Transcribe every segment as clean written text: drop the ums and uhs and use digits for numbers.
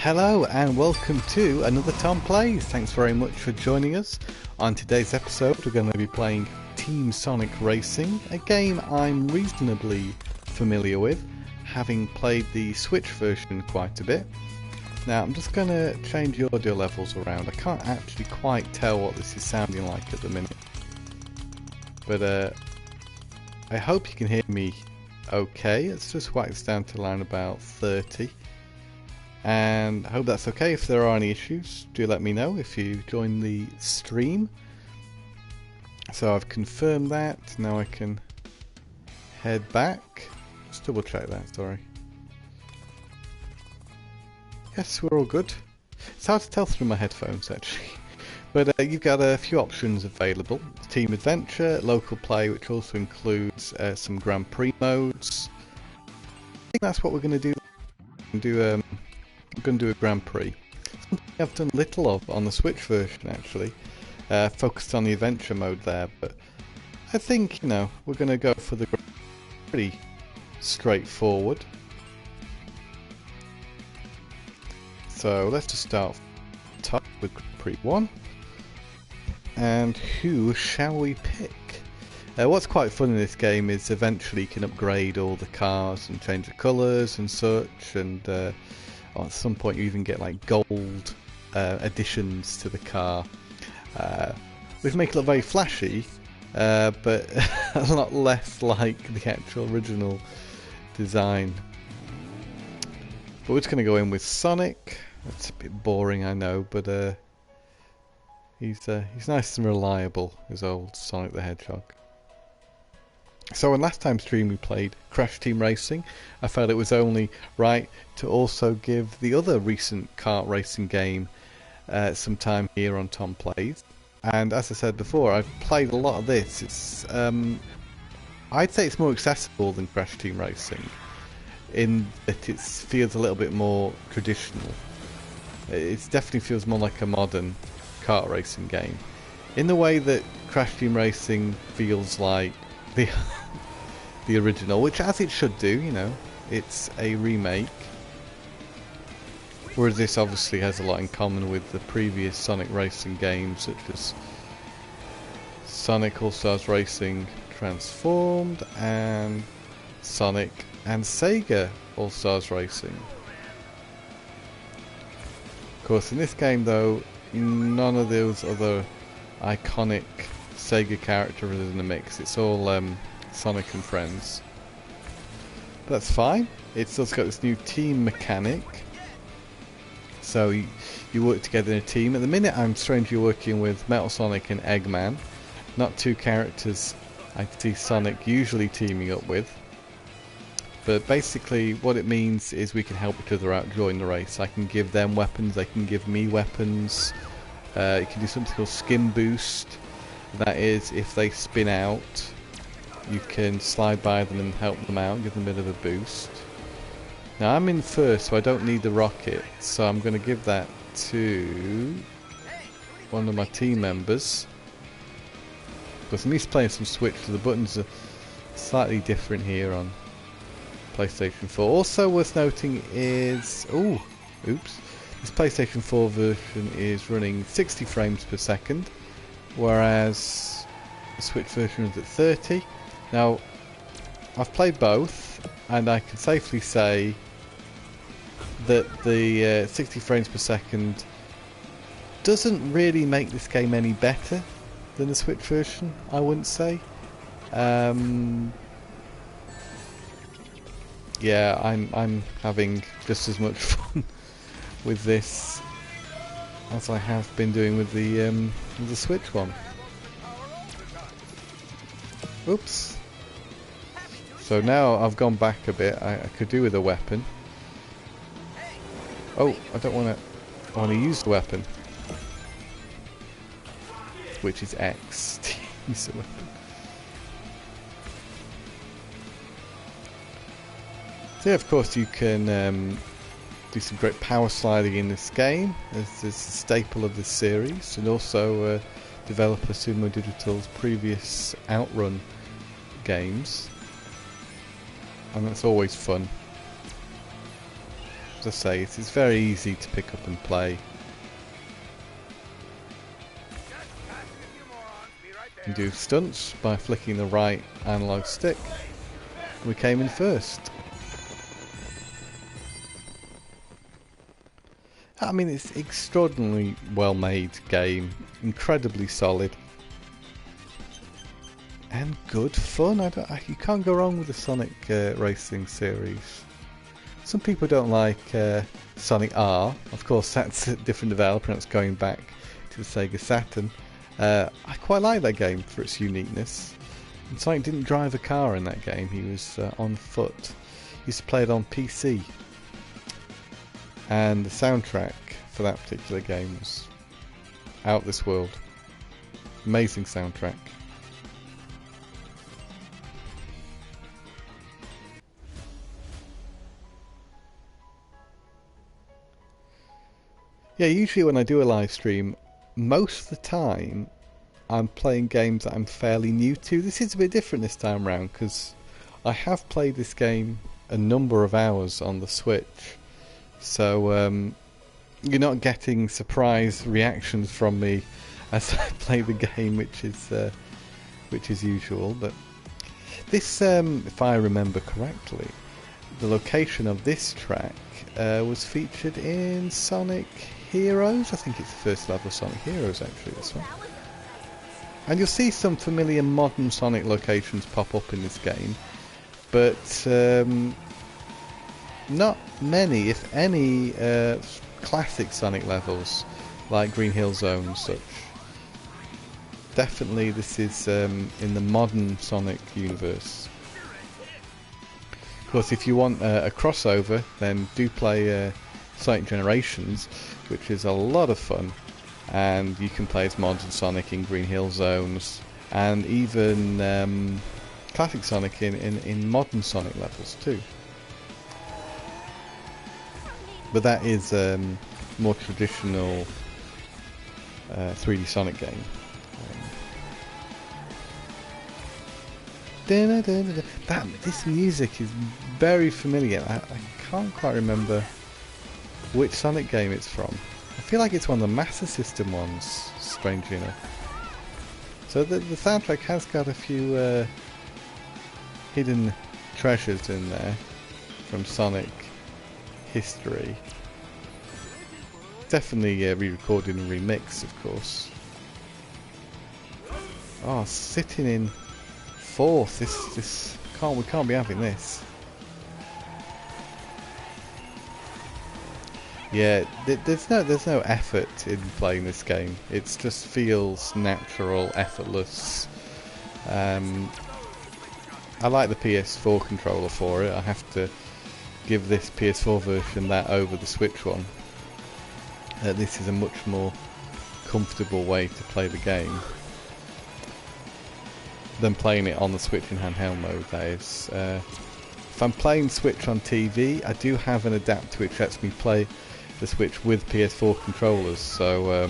Hello and welcome to another Tom Plays. Thanks very much for joining us. On today's episode we're going to be playing Team Sonic Racing, a game I'm reasonably familiar with, having played the Switch version quite a bit. Now I'm just going to change the audio levels around. I can't actually quite tell what this is sounding like at the minute, but I hope you can hear me okay. Let's just whack this down to line about 30. And I hope that's okay. If there are any issues, do let me know if you join the stream. So I've confirmed that. Now I can head back. Just double check that, sorry. Yes, we're all good. It's hard to tell through my headphones actually. But you've got a few options available. Team Adventure, Local Play, which also includes some Grand Prix modes. I think that's what we're going to do. I'm going to do a Grand Prix. Something I've done little of on the Switch version actually. Focused on the adventure mode there, but I think, you know, we're going to go for the pretty straightforward. So let's just start top with Grand Prix 1. And who shall we pick? What's quite fun in this game is eventually you can upgrade all the cars and change the colours and such, and at some point you even get like gold additions to the car, which make it look very flashy, but a lot less like the actual original design. But we're just going to go in with Sonic. That's a bit boring, I know, but he's nice and reliable, his old Sonic the Hedgehog. So in last time's stream we played Crash Team Racing. I felt it was only right to also give the other recent kart racing game some time here on Tom Plays. And as I said before, I've played a lot of this. It's I'd say it's more accessible than Crash Team Racing, in that it feels a little bit more traditional. It definitely feels more like a modern kart racing game, in the way that Crash Team Racing feels like the original, which as it should do, you know, it's a remake. Whereas this obviously has a lot in common with the previous Sonic racing games, such as Sonic All-Stars Racing Transformed and Sonic and Sega All-Stars Racing. Of course, in this game though, none of those other iconic Sega characters in the mix. It's all Sonic and Friends. But that's fine. It's also got this new team mechanic. So you work together in a team. At the minute I'm strangely working with Metal Sonic and Eggman. Not two characters I see Sonic usually teaming up with. But basically what it means is we can help each other out during the race. I can give them weapons, they can give me weapons. You can do something called Skin Boost. That is, if they spin out, you can slide by them and help them out, give them a bit of a boost. Now I'm in first, so I don't need the rocket, so I'm going to give that to one of my team members. Because I'm used to playing some Switch, so the buttons are slightly different here on PlayStation 4. Also worth noting is... this PlayStation 4 version is running 60 frames per second. Whereas the Switch version is at 30. Now, I've played both, and I can safely say that the 60 frames per second doesn't really make this game any better than the Switch version, I wouldn't say. Yeah, I'm having just as much fun with this as I have been doing with the Switch one. Oops. So now I've gone back a bit. I could do with a weapon. Oh, I don't want to. I want to use the weapon, which is X. Use the weapon. So yeah, of course you can do some great power sliding in this game, as it's a staple of this series, and also developer Sumo Digital's previous Outrun games, and that's always fun. As I say, it's very easy to pick up and play. You do stunts by flicking the right analog stick. We came in first. I mean, it's extraordinarily well made game, incredibly solid, and good fun. You can't go wrong with the Sonic racing series. Some people don't like Sonic R. Of course, that's a different developer, and it's going back to the Sega Saturn. I quite like that game for its uniqueness. And Sonic didn't drive a car in that game, he was on foot. He used to play it on PC. And the soundtrack for that particular game was out of this world. Amazing soundtrack. Yeah, usually when I do a live stream, most of the time I'm playing games that I'm fairly new to. This is a bit different this time around because I have played this game a number of hours on the Switch. So you're not getting surprise reactions from me as I play the game, which is usual. But this, if I remember correctly, the location of this track was featured in Sonic Heroes. I think it's the first level of Sonic Heroes, actually, this one. And you'll see some familiar modern Sonic locations pop up in this game, but not many, if any, classic Sonic levels like Green Hill Zone and such. Definitely this is in the modern Sonic universe. Of course, if you want a crossover, then do play Sonic Generations, which is a lot of fun, and you can play as modern Sonic in Green Hill Zones, and even classic Sonic in modern Sonic levels too. But that is more traditional 3D Sonic game. This music is very familiar. I can't quite remember which Sonic game it's from. I feel like it's one of the Master System ones, strangely enough. So the soundtrack has got a few hidden treasures in there from Sonic history. Definitely re-recorded and remixed, of course. Oh, sitting in fourth. We can't be having this. Yeah, there's no effort in playing this game. It just feels natural, effortless. I like the PS4 controller for it. I have to give this PS4 version that over the Switch one. This is a much more comfortable way to play the game than playing it on the Switch in handheld mode, that is. If I'm playing Switch on TV, I do have an adapter which lets me play the Switch with PS4 controllers, so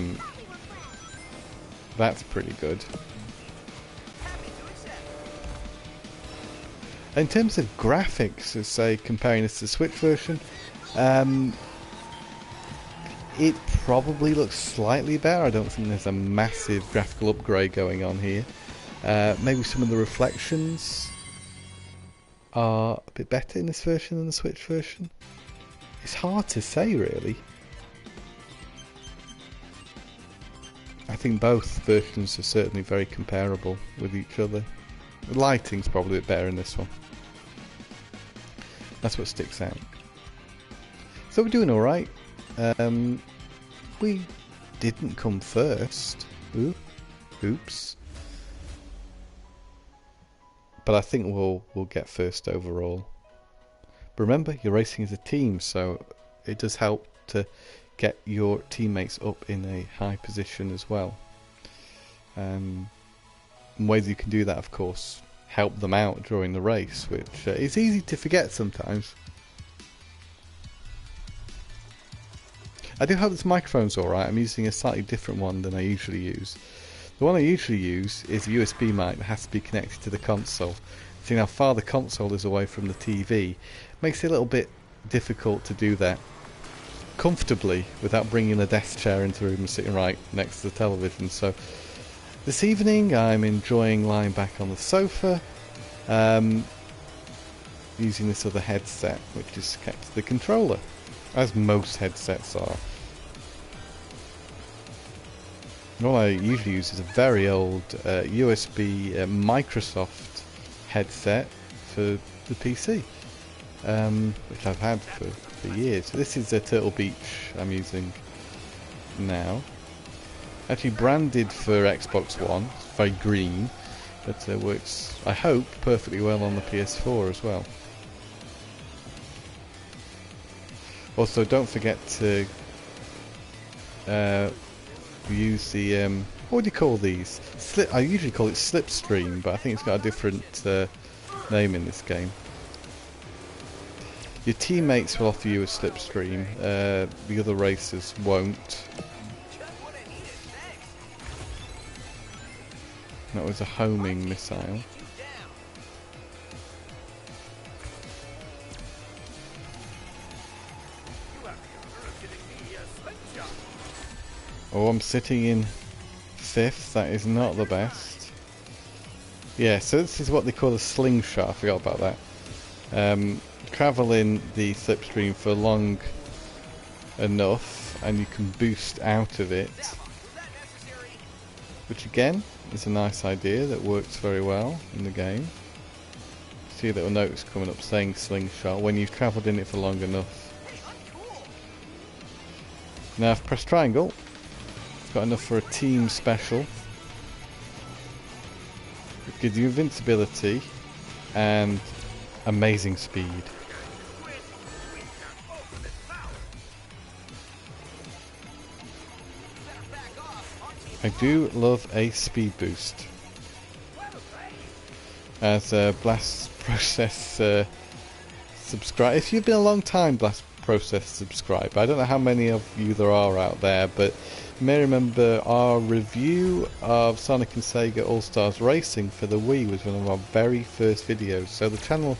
that's pretty good. In terms of graphics, say comparing this to the Switch version, it probably looks slightly better. I don't think there's a massive graphical upgrade going on here. Maybe some of the reflections are a bit better in this version than the Switch version. It's hard to say, really. I think both versions are certainly very comparable with each other. The lighting's probably a bit better in this one. That's what sticks out. So we're doing alright. We didn't come first. Oops. But I think we'll get first overall. But remember, you're racing as a team, so it does help to get your teammates up in a high position as well. Ways you can do that, of course, help them out during the race, which is easy to forget sometimes. I do hope this microphone's alright. I'm using a slightly different one than I usually use. The one I usually use is a USB mic that has to be connected to the console. Seeing how far the console is away from the TV makes it a little bit difficult to do that. comfortably without bringing a desk chair into the room and sitting right next to the television. So this evening I'm enjoying lying back on the sofa, using this other headset which is kept to the controller, as most headsets are. And all I usually use is a very old USB Microsoft headset for the PC, which I've had for years. So this is a Turtle Beach I'm using now. Actually branded for Xbox One. It's very green, but works, I hope, perfectly well on the PS4 as well. Also, don't forget to use the what do you call these? I usually call it Slipstream, but I think it's got a different name in this game. Your teammates will offer you a Slipstream, the other racers won't. That was a homing missile. Oh, I'm sitting in 5th. That is not the best. Yeah, so this is what they call a slingshot. I forgot about that. Travelling the slipstream for long enough and you can boost out of it, which again is a nice idea that works very well in the game. See a little notice coming up saying slingshot when you've travelled in it for long enough. Now I've pressed triangle. Got enough for a team special. It gives you invincibility and amazing speed. I do love a speed boost. As a Blast Process subscribe. If you've been a long time Blast Process subscriber, I don't know how many of you there are out there, but you may remember our review of Sonic and Sega All-Stars Racing for the Wii was one of our very first videos, so the channel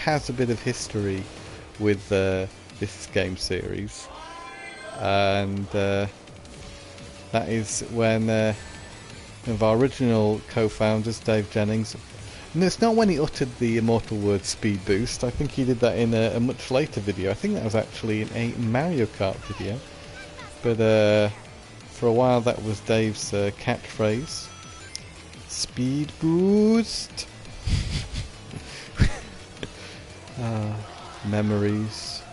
has a bit of history with this game series, and that is when one of our original co-founders, Dave Jennings, no, it's not when he uttered the immortal word speed boost. I think he did that in a much later video. I think that was actually in a Mario Kart video, but for a while that was Dave's catchphrase. Speed boost. Memories.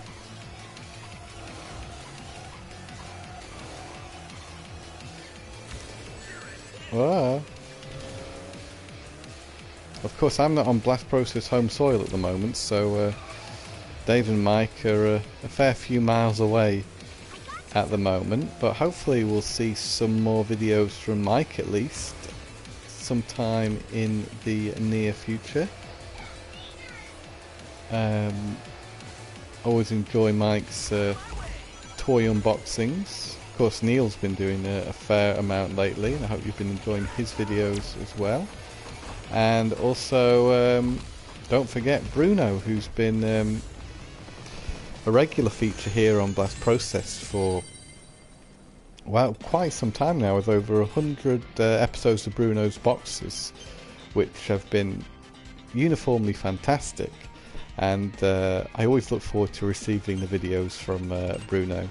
Wow. Of course, I'm not on Blast Process home soil at the moment, so Dave and Mike are a fair few miles away at the moment, but hopefully we'll see some more videos from Mike at least sometime in the near future. Always enjoy Mike's toy unboxings. Of course, Neil's been doing a fair amount lately, and I hope you've been enjoying his videos as well. And also, don't forget Bruno, who's been a regular feature here on Blast Process for, well, quite some time now, with over 100 episodes of Bruno's boxes, which have been uniformly fantastic. And I always look forward to receiving the videos from Bruno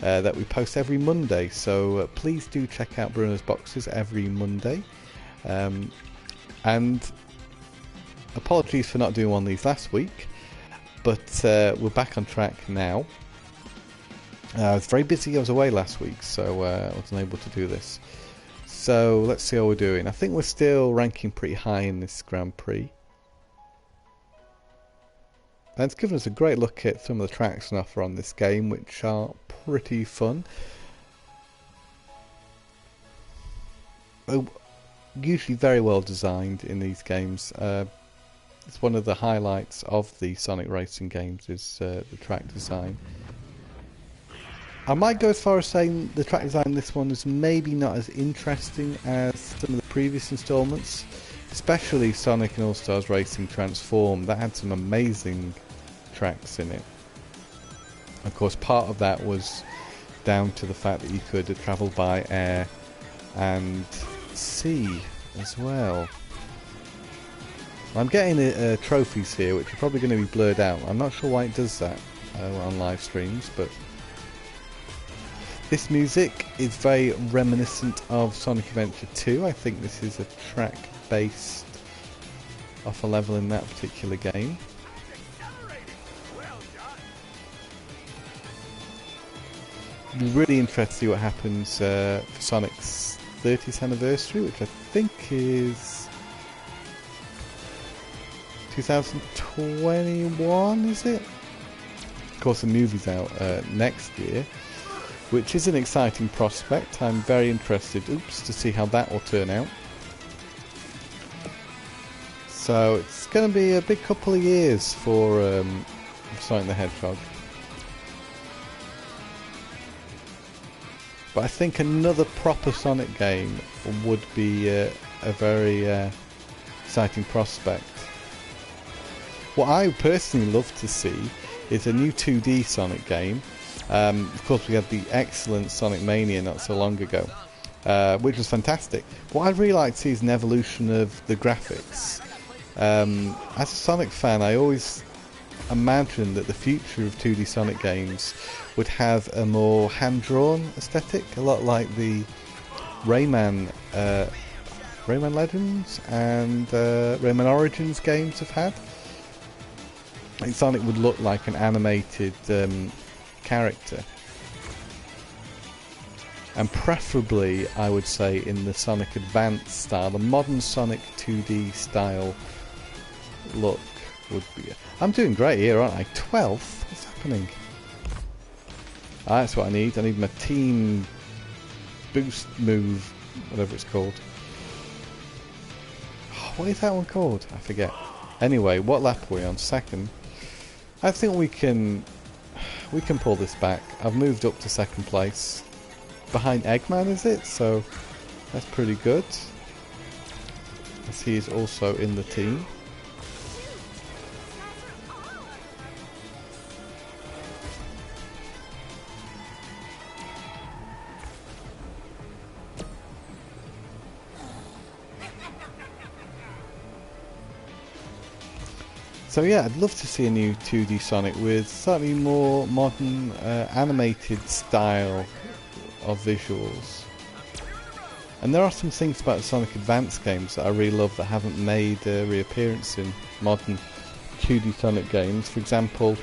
that we post every Monday. So please do check out Bruno's boxes every Monday. And apologies for not doing one of these last week, but we're back on track now. I was very busy, I was away last week, so I wasn't able to do this. So let's see how we're doing. I think we're still ranking pretty high in this Grand Prix. And it's given us a great look at some of the tracks on offer on this game, which are pretty fun. Usually very well designed in these games. It's one of the highlights of the Sonic racing games is the track design. I might go as far as saying the track design in this one is maybe not as interesting as some of the previous installments, especially Sonic and All-Stars Racing Transform. That had some amazing tracks in it. Of course, part of that was down to the fact that you could travel by air and sea as well. I'm getting trophies here, which are probably going to be blurred out. I'm not sure why it does that on live streams, but this music is very reminiscent of Sonic Adventure 2. I think this is a track based off a level in that particular game. I'd be really interested to see what happens for Sonic's 30th anniversary, which I think is 2021, is it? Of course, the movie's out next year, which is an exciting prospect. I'm very interested, to see how that will turn out. So it's going to be a big couple of years for Sonic the Hedgehog. But I think another proper Sonic game would be a very exciting prospect. What I personally love to see is a new 2D Sonic game. Of course, we had the excellent Sonic Mania not so long ago, which was fantastic. What I'd really like to see is an evolution of the graphics. As a Sonic fan, I always imagined that the future of 2D Sonic games would have a more hand-drawn aesthetic, a lot like the Rayman Legends and Rayman Origins games have had. Like Sonic would look like an animated character, and preferably I would say in the Sonic Advance style, the modern Sonic 2D style look would be. I'm doing great here, aren't I? 12th? What's happening? That's what I need. I need my team boost move, whatever it's called. What is that one called? I forget. Anyway, what lap are we on? Second. I think we can pull this back. I've moved up to second place. Behind Eggman, is it? So that's pretty good. As he is also in the team. So yeah, I'd love to see a new 2D Sonic with slightly more modern animated style of visuals. And there are some things about the Sonic Advance games that I really love that haven't made a reappearance in modern 2D Sonic games. For example,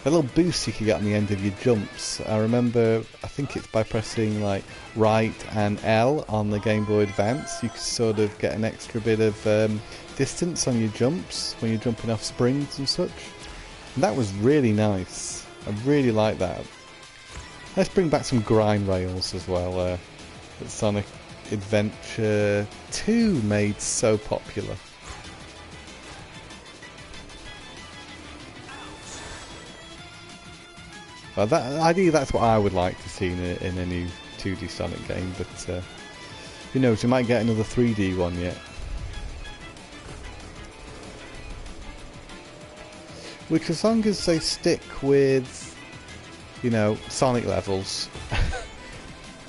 a little boost you can get on the end of your jumps. I remember, I think it's by pressing like right and L on the Game Boy Advance, you could sort of get an extra bit of distance on your jumps when you're jumping off springs and such. And that was really nice. I really like that. Let's bring back some grind rails as well that Sonic Adventure 2 made so popular. Well, ideally that's what I would like to see in a new 2D Sonic game, but who knows, we might get another 3D one yet. Which, as long as they stick with, you know, Sonic levels,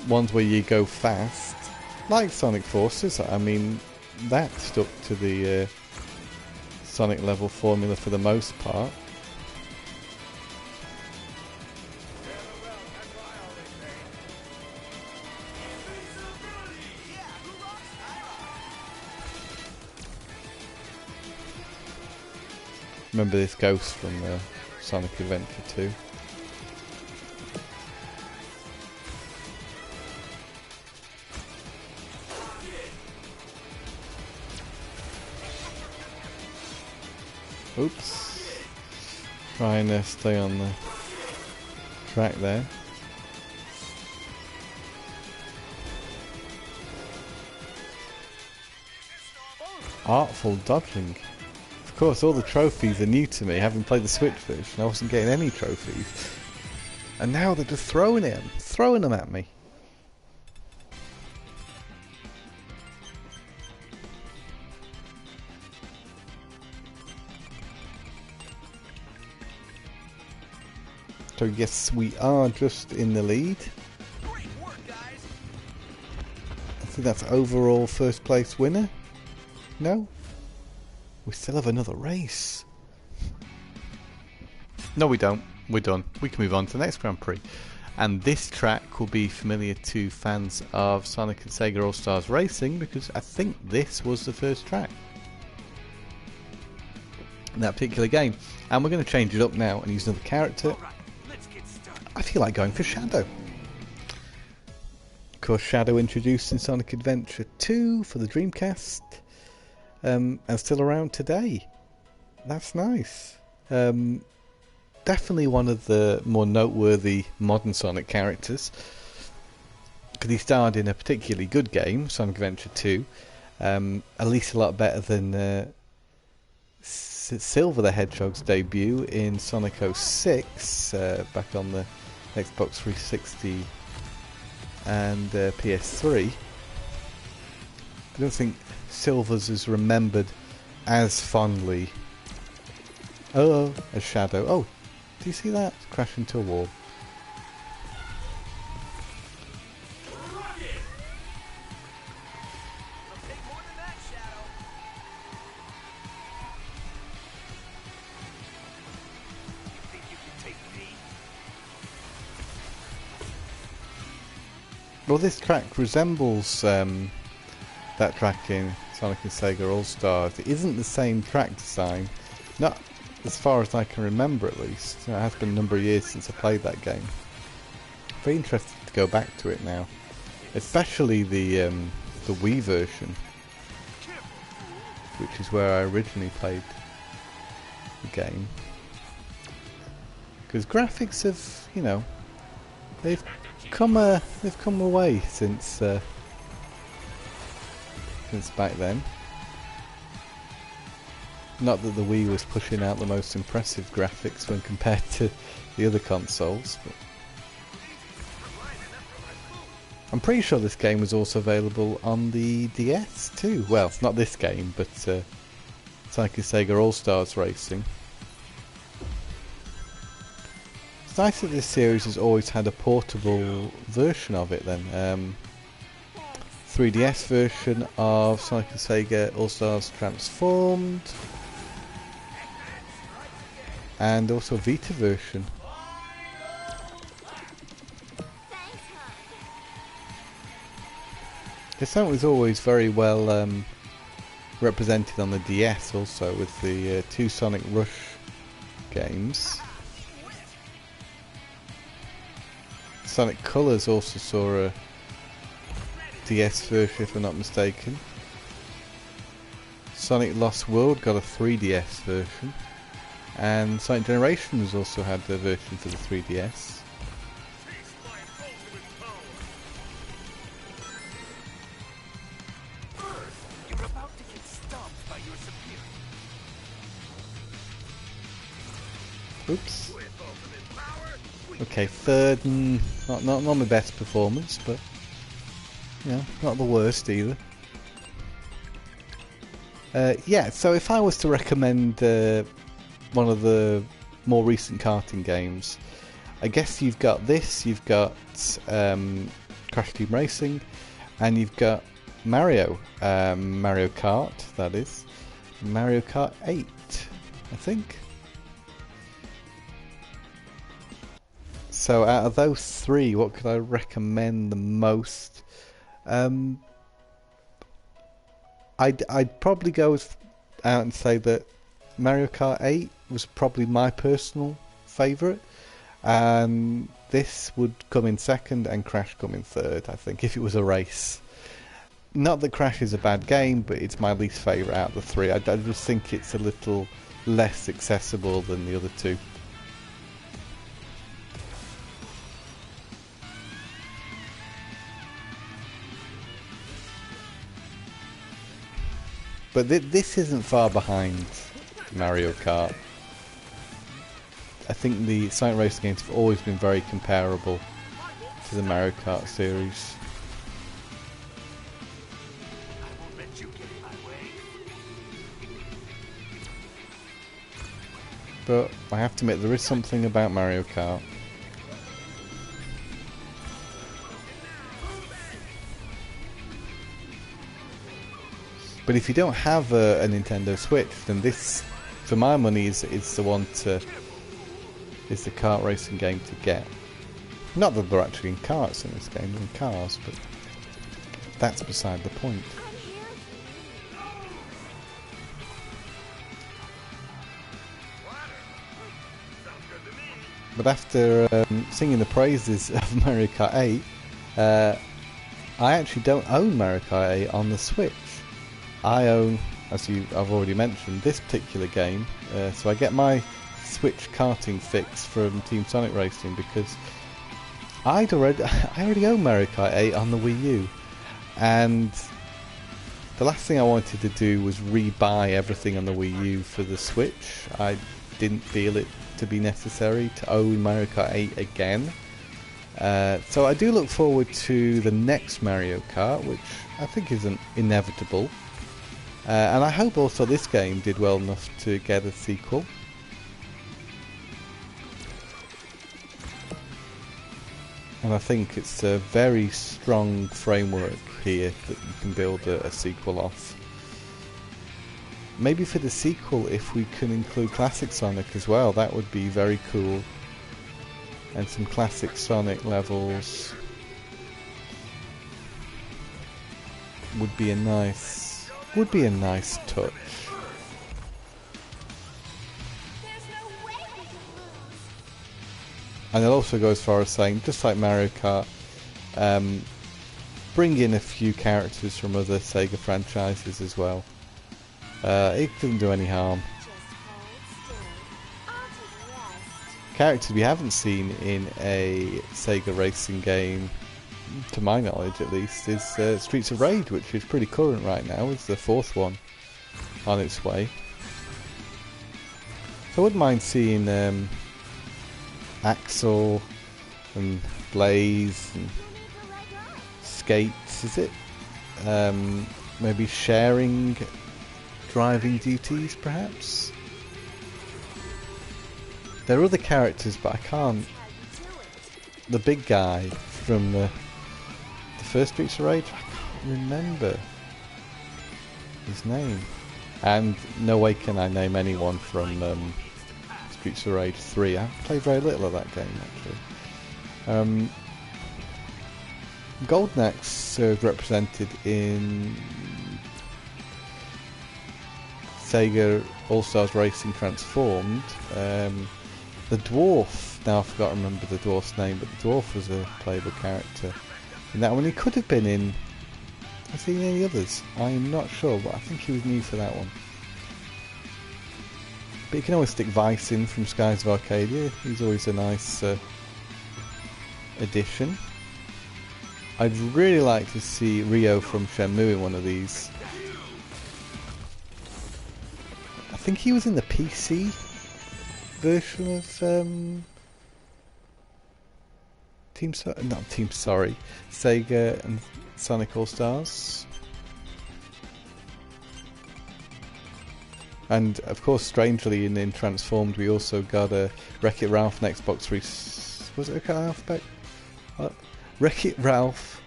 ones where you go fast, like Sonic Forces, I mean, that stuck to the Sonic level formula for the most part. Remember this ghost from Sonic Adventure 2. Oops. Trying to stay on the track there. Artful dodging. Of course, all the trophies are new to me, having played the Switch version. I wasn't getting any trophies. And now they're just throwing them at me. So yes, we are just in the lead. I think that's overall first place winner. No? We still have another race. No, we don't. We're done. We can move on to the next Grand Prix. And this track will be familiar to fans of Sonic and Sega All-Stars Racing because I think this was the first track in that particular game. And we're going to change it up now and use another character. I feel like going for Shadow. Of course, Shadow introduced in Sonic Adventure 2 for the Dreamcast, and still around today. That's nice. Definitely one of the more noteworthy modern Sonic characters, because he starred in a particularly good game, Sonic Adventure 2, at least a lot better than Silver the Hedgehog's debut in Sonic 06 back on the Xbox 360 and PS3. I don't think Silver's is remembered as fondly as Shadow. Oh, do you see that? Crash into a wall. Well, this track resembles that track in Sonic and Sega All-Stars. It isn't the same track design, not as far as I can remember at least. It has been a number of years since I played that game. Very interested to go back to it now, especially the Wii version, which is where I originally played the game. Because graphics have, you know, they've come away since back then. Not that the Wii was pushing out the most impressive graphics when compared to the other consoles, but I'm pretty sure this game was also available on the DS too. Well, not this game, but Sonic and Sega All-Stars Racing. It's nice that this series has always had a portable version of it then. 3DS version of Sonic and Sega All-Stars Transformed, and also Vita version. The Sonic was always very well represented on the DS also, with the two Sonic Rush games. Sonic Colors also saw a DS version, if I'm not mistaken. Sonic Lost World got a 3DS version, and Sonic Generations also had a version for the 3DS. Oops. Okay, third, not my best performance, but yeah, not the worst either. Yeah, so if I was to recommend one of the more recent karting games, I guess you've got this, you've got Crash Team Racing, and you've got Mario Kart, that is. Mario Kart 8, I think. So out of those three, what could I recommend the most? I'd probably go out and say that Mario Kart 8 was probably my personal favourite, and this would come in second and Crash come in third, I think, if it was a race. Not that Crash is a bad game, but it's my least favourite out of the three. I just think it's a little less accessible than the other two. But this isn't far behind Mario Kart. I think the Sonic Racing games have always been very comparable to the Mario Kart series. But I have to admit, there is something about Mario Kart But if you don't have a Nintendo Switch, then this, for my money, is the one to, is the kart racing game to get. Not that they're actually in karts in this game, they're in cars, but that's beside the point. But after singing the praises of Mario Kart 8, I actually don't own Mario Kart 8 on the Switch. I own, as I've already mentioned, this particular game. So I get my Switch karting fix from Team Sonic Racing because I already own Mario Kart 8 on the Wii U. And the last thing I wanted to do was re-buy everything on the Wii U for the Switch. I didn't feel it to be necessary to own Mario Kart 8 again. So I do look forward to the next Mario Kart, which I think isn't inevitable. And I hope also this game did well enough to get a sequel. And I think it's a very strong framework here that you can build a sequel off. Maybe for the sequel, if we can include Classic Sonic as well, that would be very cool. And some Classic Sonic levels would be a nice touch. And I'll also go as far as saying, just like Mario Kart, bring in a few characters from other Sega franchises as well. It doesn't do any harm. Characters we haven't seen in a Sega racing game, to my knowledge at least, is Streets of Rage, which is pretty current right now. It's the 4th one on its way. So I wouldn't mind seeing Axel and Blaze and Skates, is it? Maybe sharing driving duties, perhaps? There are other characters, but I can't... The big guy from the first Streets of Rage, I can't remember his name. And no way can I name anyone from Streets of Rage 3. I've played very little of that game, actually. Golden Axe is represented in Sega All-Stars Racing Transformed. The dwarf, now I forgot to remember the dwarf's name, but the dwarf was a playable character in that one. He could have been in, has he in any others? I'm not sure, but I think he was new for that one. But you can always stick Vice in from Skies of Arcadia. He's always a nice addition. I'd really like to see Rio from Shenmue in one of these. I think he was in the PC version of Sega and Sonic All-Stars. And of course, strangely, in Transformed, we also got a Wreck-It Ralph on Xbox 3. Was it Wreck-It Ralph? Wreck-It Ralph.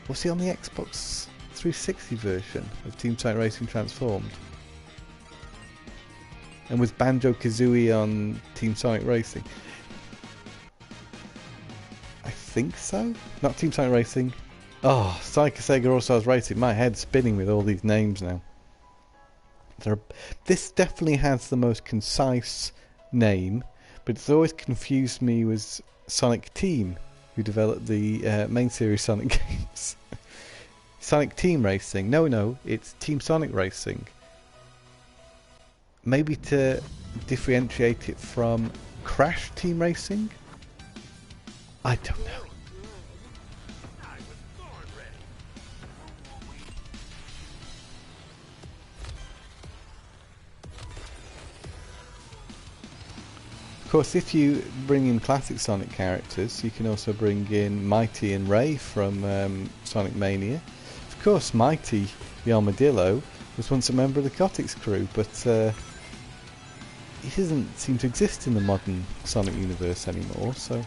Was he on the Xbox 360 version of Team Sonic Racing Transformed? And was Banjo-Kazooie on Team Sonic Racing? I think so. Not Team Sonic Racing. Oh, Sonic Sega All-Stars Racing. My head's spinning with all these names now. This definitely has the most concise name, but it's always confused me with Sonic Team, who developed the main series Sonic games. Sonic Team Racing. No, it's Team Sonic Racing. Maybe to differentiate it from Crash Team Racing? I don't know. Of course, if you bring in classic Sonic characters, you can also bring in Mighty and Ray from Sonic Mania. Of course, Mighty, the armadillo, was once a member of the Kotix crew, but he doesn't seem to exist in the modern Sonic universe anymore, so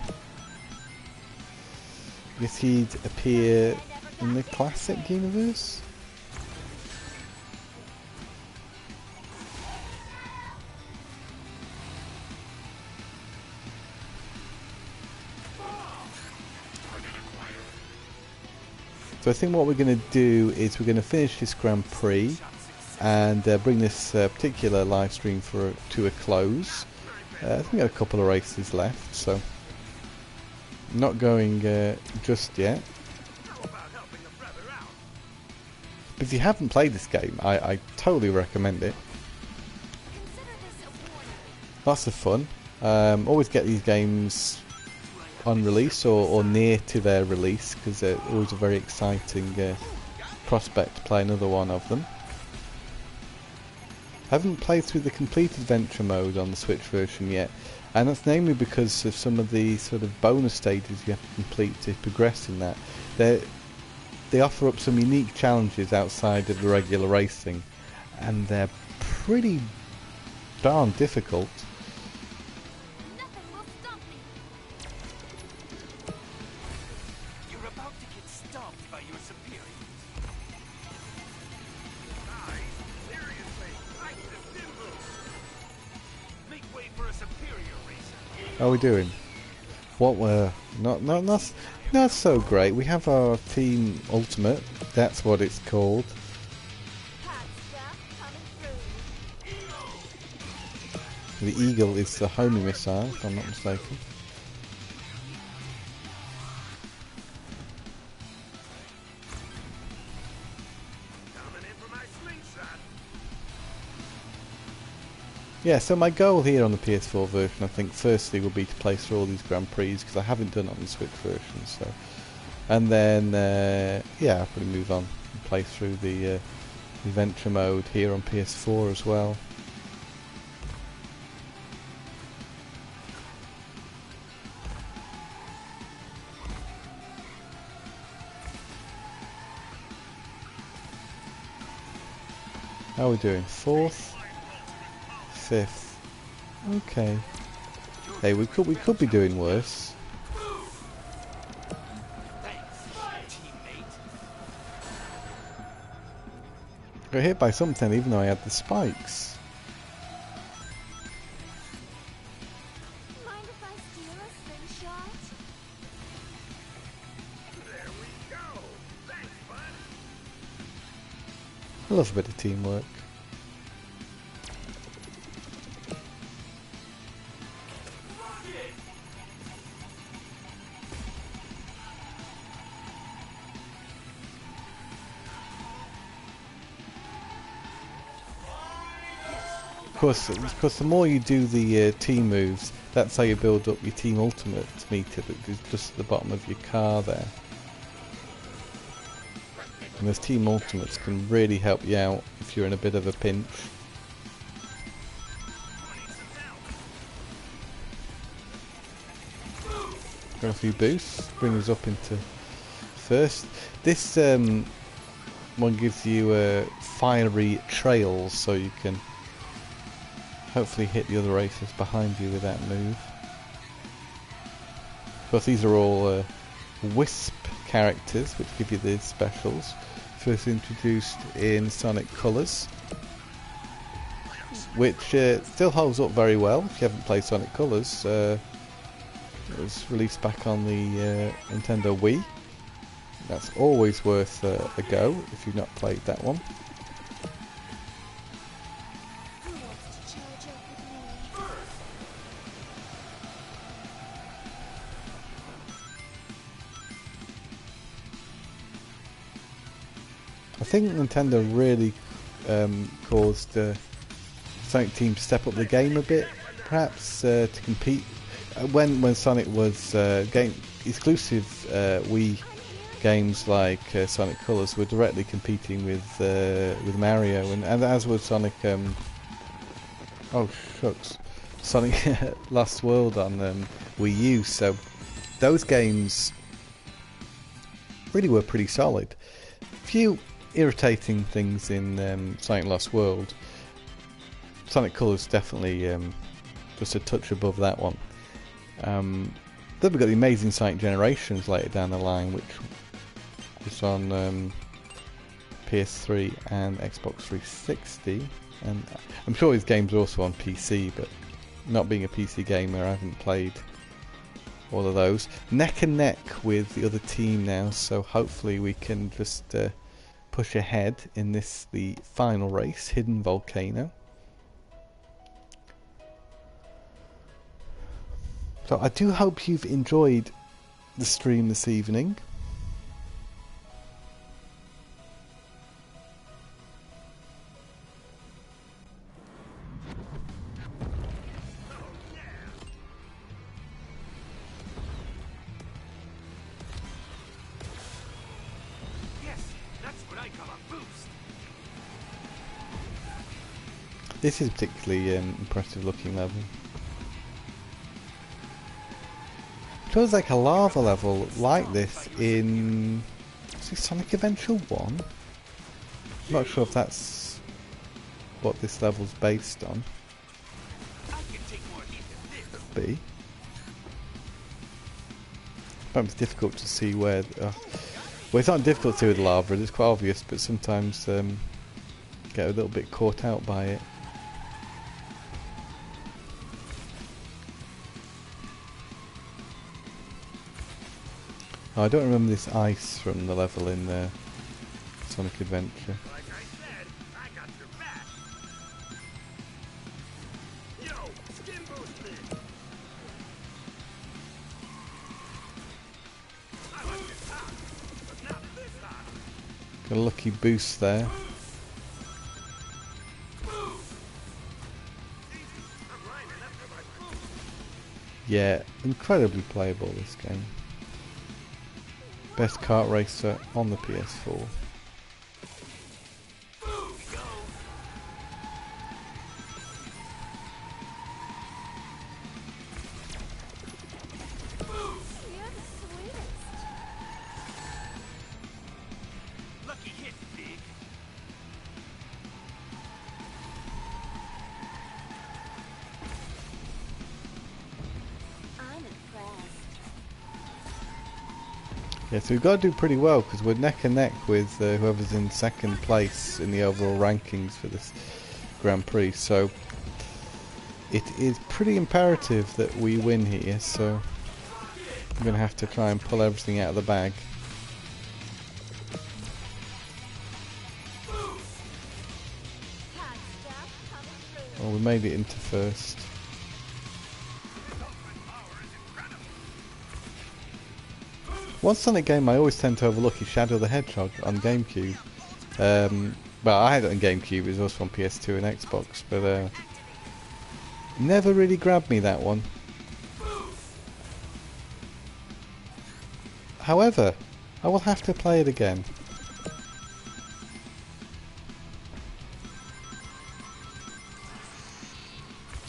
I guess he'd appear in the classic universe? So I think what we're going to do is we're going to finish this Grand Prix and bring this particular live stream to a close. I think we've got a couple of races left, so not going just yet. But if you haven't played this game, I totally recommend it. Lots of fun. Always get these games on release or near to their release, because they're always a very exciting prospect to play another one of them. I haven't played through the complete adventure mode on the Switch version yet, and that's namely because of some of the sort of bonus stages you have to complete to progress in that. They offer up some unique challenges outside of the regular racing, and they're pretty darn difficult. How are we doing? What we're not so great. We have our Team Ultimate. That's what it's called. The Eagle is the homing missile, if I'm not mistaken. Yeah, so my goal here on the PS4 version, I think, firstly will be to play through all these Grand Prix, because I haven't done it on the Switch version. So, and then yeah, I'll probably move on and play through the adventure mode here on PS4 as well. How are we doing? 4th? 5th. Okay. Hey, we could be doing worse. Got hit by something even though I had the spikes. Mind if I steal a slingshot? There we go. Thanks, bud. I love a bit of teamwork. Of course, the more you do the team moves, that's how you build up your Team Ultimate meter, that is just at the bottom of your car there. And those Team Ultimates can really help you out if you're in a bit of a pinch. Got a few boosts, bring us up into first. This one gives you fiery trails, so you can hopefully hit the other racers behind you with that move. Of course, these are all Wisp characters, which give you the specials. First introduced in Sonic Colors, which still holds up very well if you haven't played Sonic Colors. It was released back on the Nintendo Wii. That's always worth a go if you've not played that one. I think Nintendo really caused Sonic Team to step up the game a bit, perhaps to compete. When Sonic was game exclusive, Wii games like Sonic Colors were directly competing with Mario, and as was Sonic. Oh shucks, Sonic Lost World on Wii U. So those games really were pretty solid. Few irritating things in Sonic Lost World. Sonic Colors definitely just a touch above that one. Then we've got the amazing Sonic Generations later down the line, which was on PS3 and Xbox 360, and I'm sure his games are also on PC, but not being a PC gamer, I haven't played all of those. Neck and neck with the other team now, so hopefully we can just push ahead in this, the final race, Hidden Volcano. So I do hope you've enjoyed the stream this evening. This is particularly impressive looking level. It feels like a lava level like this in Sonic Adventure 1. I'm not sure if that's what this level's based on. Could be. But it's difficult to see where... well, it's not difficult to see with lava, it's quite obvious, but sometimes get a little bit caught out by it. Oh, I don't remember this ice from the level in Sonic Adventure. Like I said, I got your back. Yo, skin boosted. I like this hot, but not this hot. Got a lucky boost there. Yeah, incredibly playable this game. Best kart racer on the PS4. Lucky hit, Big. I'm impressed. Yeah, so we've got to do pretty well because we're neck and neck with whoever's in second place in the overall rankings for this Grand Prix. So it is pretty imperative that we win here. So I'm going to have to try and pull everything out of the bag. Well, we made it into first. One Sonic game I always tend to overlook is Shadow the Hedgehog on GameCube. Well, I had it on GameCube, it was also on PS2 and Xbox, but never really grabbed me, that one. However, I will have to play it again.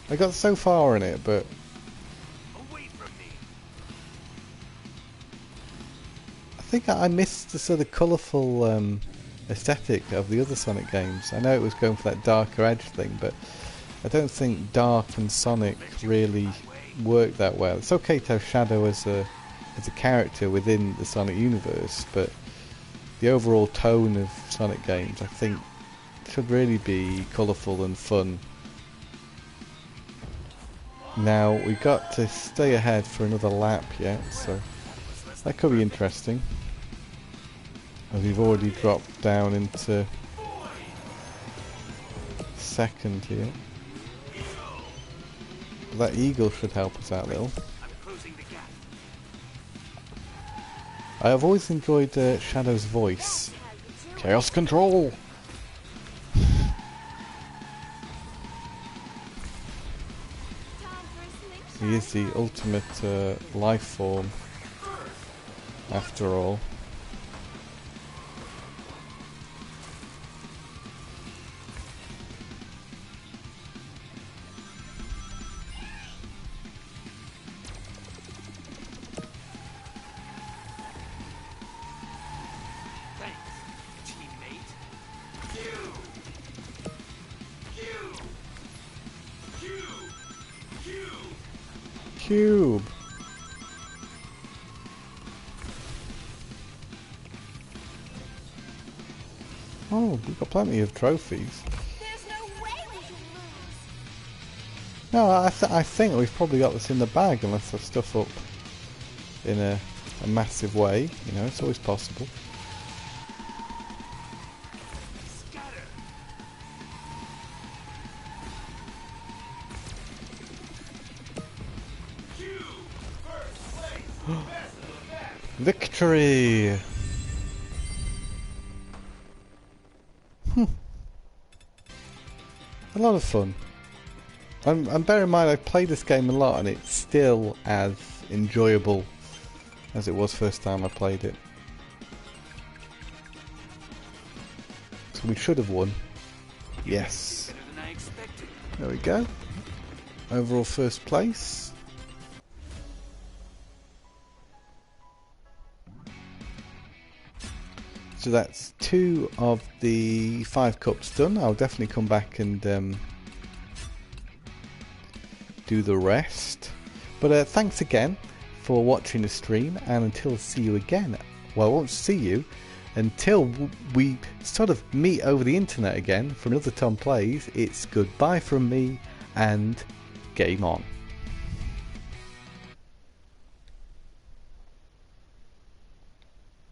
I got so far in it, but I think I missed the sort of colourful aesthetic of the other Sonic games. I know it was going for that darker edge thing, but I don't think Dark and Sonic really work that well. It's okay to have Shadow as a character within the Sonic universe, but the overall tone of Sonic games, I think, should really be colourful and fun. Now, we've got to stay ahead for another lap yet, so that could be interesting. As we've already dropped down into second here. But that eagle should help us out a little. I have always enjoyed Shadow's voice. Chaos Control! He is the ultimate life form, after all. Cube. Oh, we've got plenty of trophies. There's no way we can lose. No, I think we've probably got this in the bag unless I stuff up in a massive way. You know, it's always possible. Victory! A lot of fun. And bear in mind, I've played this game a lot and it's still as enjoyable as it was first time I played it. So we should have won. Yes. There we go. Overall first place. So that's 2 of the 5 cups done. I'll definitely come back and do the rest. But thanks again for watching the stream, and until I see you again, well, I won't see you until we sort of meet over the internet again for another Tom Plays. It's goodbye from me and game on.